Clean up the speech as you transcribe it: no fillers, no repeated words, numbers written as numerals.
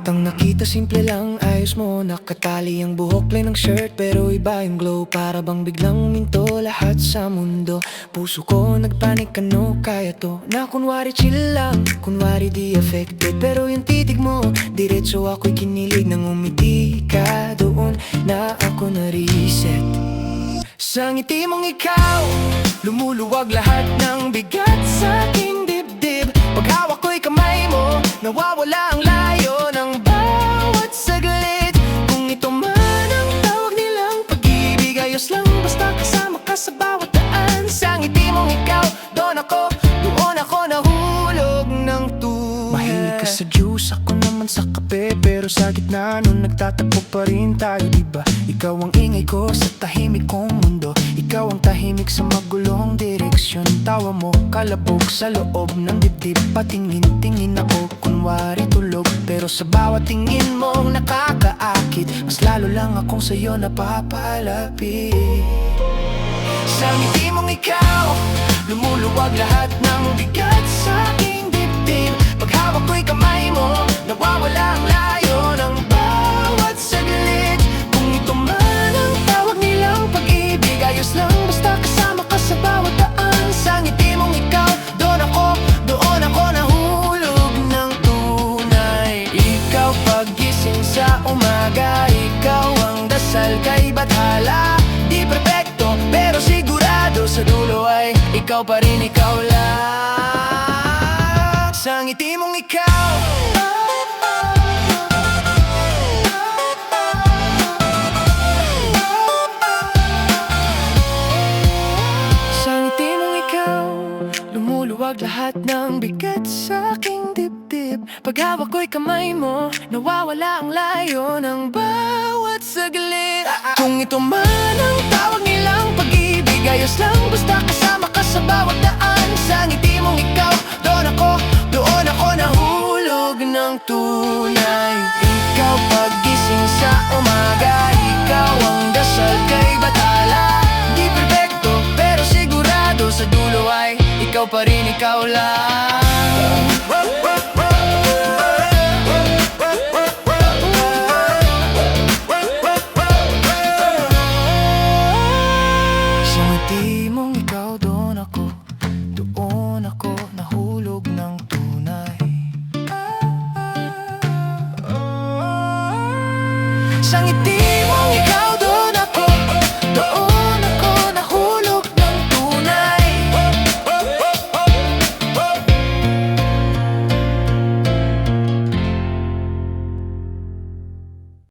kitang nakita, simple lang, ayos mo. Nakatali ang buhok, plain ng shirt, pero iba yung glow. Para bang biglang minto lahat sa mundo. Puso ko nagpanik, ano kaya to? Na kunwari chill lang, kunwari di affected. Pero yung titig mo, diretso ako'y kinilig. Nang umiti ka doon na ako na-reset. Sa ngiti mong ikaw, lumuluwag lahat ng bigat sa aking dibdib. Pag hawak ko'y kamay mo, nawawala ang layo ng bawat saglit. Kung ito man ang tawag nilang pag-ibig, ayos lang basta kasama ka sa bawat daan. Sa ngiti mong ikaw, doon ako nahulog ng tunay. Mahilig ka sa juice, ako naman sa kape. Pero sa gitna nun nagtatagpo pa rin tayo, diba? Ikaw ang ingay ko sa tahimik kong mundo. Ikaw ang tahimik sa magulong direksyon. Tawa mo kalabog sa loob ng dibdib. Patingin-tingin ako kunwari tulog. Pero sa bawat tingin mong nakakaakit, mas lalo lang akong sa'yo napapalapit. Sa ngiti mong ikaw, lumuluwag lahat ng bigat sa aking dibdib. Pag hawak ko'y kamay mo, nawawala ang layo ng bawat saglit. Kung ito man ang tawag nilang pag-ibig, ayos lang basta kasama ka sa bawat daan. Sa ngiti mong ikaw, doon ako nahulog ng tunay. Ikaw paggising sa umaga, ikaw ang dasal kay bathala. Di perfecto, pero sigurado sa dulo ay ikaw pa rin, ikaw lang. Sa ngiti mong ikaw, sa ngiti mong ikaw, lumuluwag lahat ng bigat sa aking dibdib. Pag hawak ko'y kamay mo, nawawala ang layo ng bawat saglit. Kung ito man ang tawag nilang pag-ibig, ayos lang basta kasama ka sa bawat daan. Sa ngiti mong ikaw, doon ako nahulog ng tunay. Ikaw paggising sa umaga, ikaw ang dasal kay bathala. Di perfecto, pero sigurado sa dulo ay ikaw pa rin, ikaw lang.